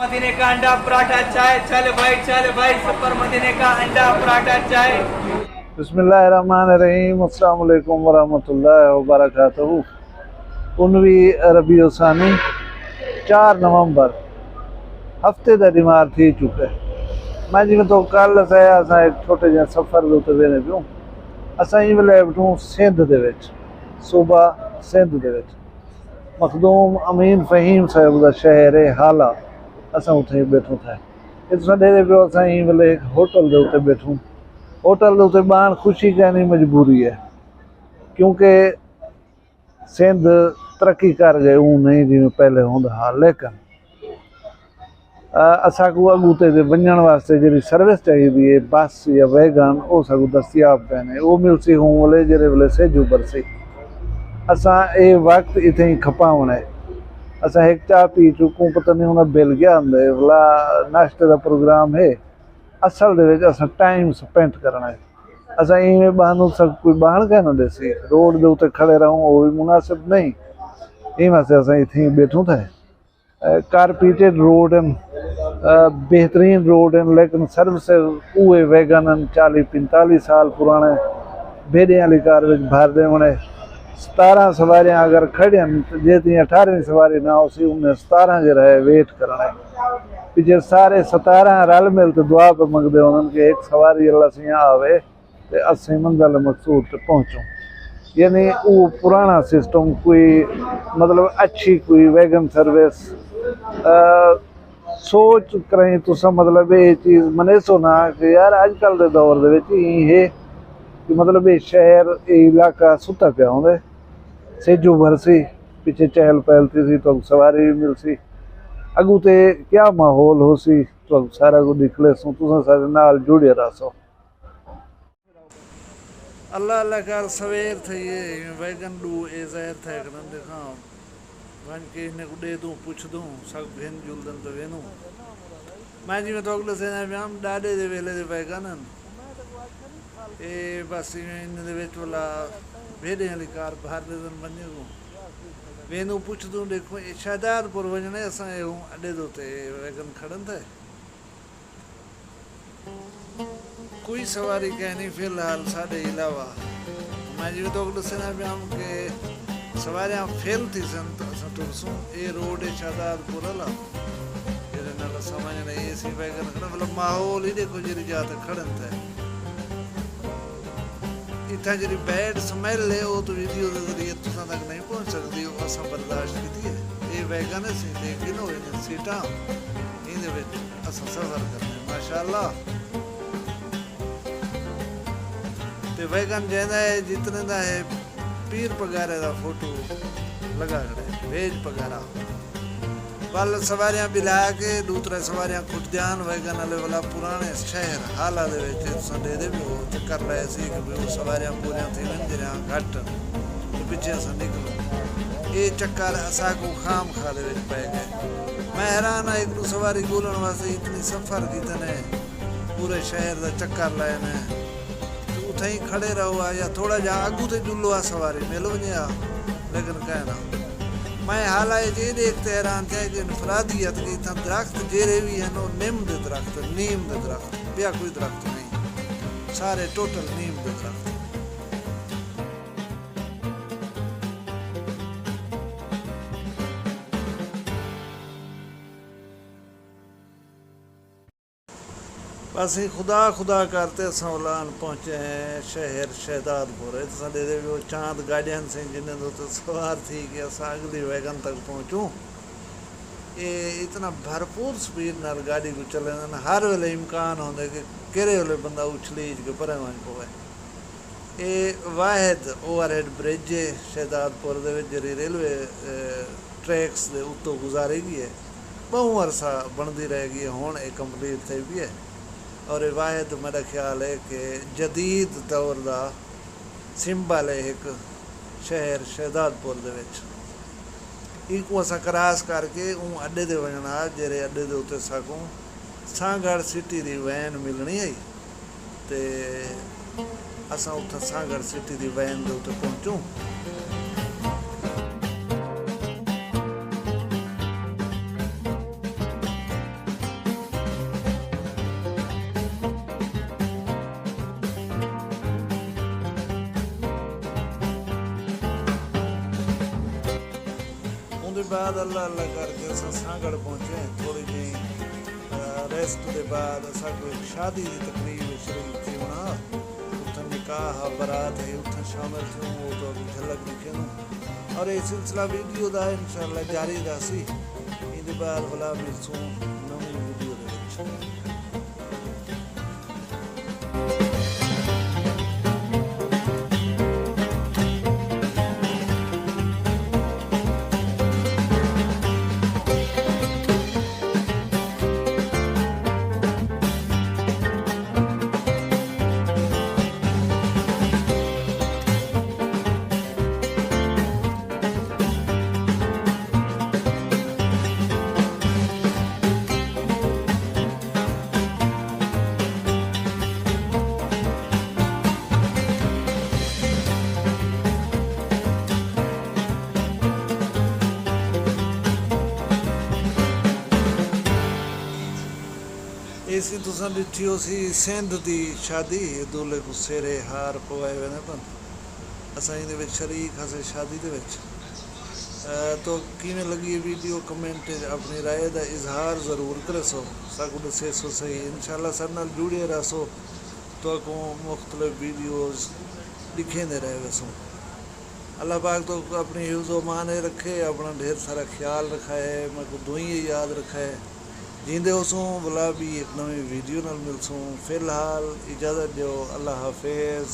मदीने का अंडा पराठा चाय। चल भाई सुपर मदीने का अंडा पराठा चाय। बिस्मिल्लाहिर्रहमानिर्रहीम। अस्सलाम वालेकुम वरहमतुल्लाहि वबरकातुहू। 19 रबीउल सानी 4 नवंबर हफ्ते का दिमाग थी चुका है। मैं जिमें तो कल असा एक छोटे जे सफ़र के उत्ते वेने पियूं। असां ई वेले बैठूं सिंध दे विच, सूबा सिंध दे विच मखदूम अमीन फ़हीम साहिब का शहर है हाला। असां उत्थे बैठूं था। इतना डेरे पियो असां ई वेले होटल के उत्ते बैठूं। होटल के उत्ते बाण खुशी कहनी मजबूरी है, क्योंकि सिंध तरक्की कर गए ऊँ नहीं जिमें पहले होंदा हा। लेकिन असांकू अगू ते वञण वास्ते जी सर्विस चाहिए बस या वैगन वो साकू दस्तियाब कहने वो मिलसी हूँ वेले जेरे वेले सेजू बरसी। असां ये वक्त इतें ही खपावण है। असां एक चाह पी चुकूँ, पता नहीं उन्हें बिल गया अंदर भला नाश्ते का प्रोग्राम है। असल दे विच असां टाइम स्पेंड करना है। असां इवें बहानू सब कोई बहन क्या ना देसी रोड के उत्ते खड़े रहूँ वो भी मुनासिब नहीं। इन वास्ते असां इतें ही बैठूं था। कारपेटेड रोड बेहतरीन रोड हैं, लेकिन सर्विस उहे वैगन 40-45 साल पुराने भेड़े वाली कार भर देवने। 17 सवारियां अगर खड़ियन तो जेती 18वीं सवारी ना उसी उन्हें 17 जो रहे वेट करना है। पिछे सारे 17 रल मिल तो दुआ पर मंगते उन्होंने कि एक सवारी अल्लाह से यहाँ आवे तो असी मंजिल मकसूद तक पहुँचूँ। यानी वो पुराना सिस्टम कोई मतलब अच्छी कोई वैगन सर्विस सोच करें तुसा मतलब ये चीज़ मनेसो ना कि यार अजकल के दौर दे विच है कि मतलब ये शहर ये इलाका सुता पिया होंदे सेजू भरसी पिछे चहल पहलती सी तो सवारी भी मिलसी अगू ते क्या माहौल हो सी तो सारा कुछ निकले सो तुसा सारे नाल जुड़े रहो। अल्लाह अल्लाह कर सवेर थी वैगन डू ए जहर थे कदम देखा वन के इन्हें को दे दूँ पूछ दूँ सब भेन जुलदन तो वेनू मैं जी में तो अगले से ना हम डाडे दे वेले दे वैगन ए बस इन दे विच वाला भेड़े वाली कार बाहर दे दन बने को वेनू पूछ दूँ देखो ये शाहजादपुर वजने असां ये हूँ अड्डे दो ते वैगन खड़न थे कोई सवारी कहनी फिलहाल साढ़े अलावा मैं जी तो अगले से ना हम के सवारियां फेल थी सन तो असां टुरसूं ए रोड है शाहजादपुर वाला जेरे नाल समझ नहीं एसी वैगन खड़ा मतलब माहौल ही देखो जेरी जाते खड़न थे इतना जी बैड स्मेल है वो तो वीडियो के जरिए तुसा तक नहीं पहुंच सकती हो असां बर्दाश्त की है। ये वैगन से लेकिन हो इन सीटा इन दे विच असां सफर करने माशाअल्लाह ते वैगन जेदा है जितने दा है पीर पगारे का फोटो लगा खड़े भेज पगारा बल सवारियां बिला के दूसरे सवारियां खुद जान वैगन वाले वाला पुराने शहर हाला दे विच संडे दे भी चक्कर रहे सी कि वो सवारियां पूरी थी वन जरा घट तो पीछे अस निकलो ये चक्कर असा को खाम खा दे विच पै गए। मैं हैरान एक दो सवारी गोलन वास्ते इतनी सफ़र की तने पूरे शहर का चक्कर लाए ने उथे ही खड़े रहो या थोड़ा जा अगू ते जुलो आ सवारी मिल वने लेकिन कहना मैं हालाए जे देखते हैरान थे कि इनफरादियत की इतना दरख्त जेरे भी हैं नीम दे दरख्त नीम दे दरख्त बिया कोई दरख्त नहीं सारे टोटल नीम दे दरख्त। बस ही खुदा खुदा करते सौलान पहुँचे हैं शहर शहजादपुर साढ़े वो चांद गाड़ियां से जिन्हें तो सवार थी कि अस अगली वैगन तक पहुँचूँ। ये इतना भरपूर स्पीड नाल गाड़ी को चले हर वेले इम्कान होंगे कि केरे वेले बंदा उछलीज के परे वहीं पवे। ये वाहिद ओवरहेड ब्रिज है शहजादपुर जी रेलवे ट्रैक्स के उत्तों गुजारेगी है बहु अरसा बनती रहेगी हुण ये कंप्लीट थी भी है और वाहिद मेरा ख्याल है कि जदीद दौर का सिंबल है एक शहर शहजादपुर दे विच इको असां क्रॉस करके ऊँ अड्डे ते वञणा जेरे अड्डे दे उत्ते साकूं सांगड़ सिटी की वैन मिलनी है ते असां उत्थे सांगड़ सिटी की वैन दे उत्ते पहुंचूं। बाद अल्लाह अल्लाह करके असां सांगड़ पहुंचे। थोड़ी जी रेस्ट के बाद असा कोई शादी की तकरीब शरीक थी होना, उतना निकाह बारात है, उतना शामिल थियूं, वो तो अभी झलक दिखे और ये सिलसिला वीडियो का इंशाअल्लाह जारी रही। इन बाद भला मिलसूं नवी वीडियो दे विच। इसी तुसां ॾिठी होसी सिंध की शादी, दूल्हे को सेरे हार पवाए वेंदे पन। असां इन विच शरीक हासे शादी दे विच। तो किवें लगी ये वीडियो कमेंट अपनी राय का इजहार ज़रूर करे सो, साकू दसे सो सही। इंशाअल्लाह सब नाल जुड़े रहो तो को मुख्तलिफ वीडियोज़ दिखेंदे रहे वैसों। अल्लाह पाक तो अपनी हिफ्ज़ व मान रखे, अपना ढेर सारा ख्याल रखा है, मैं को दुई याद रखा है। जींदे होसूं भला भी एक नवी वीडियो नाल मिलसूं। फिलहाल इजाज़त दो, अल्लाह हाफिज़।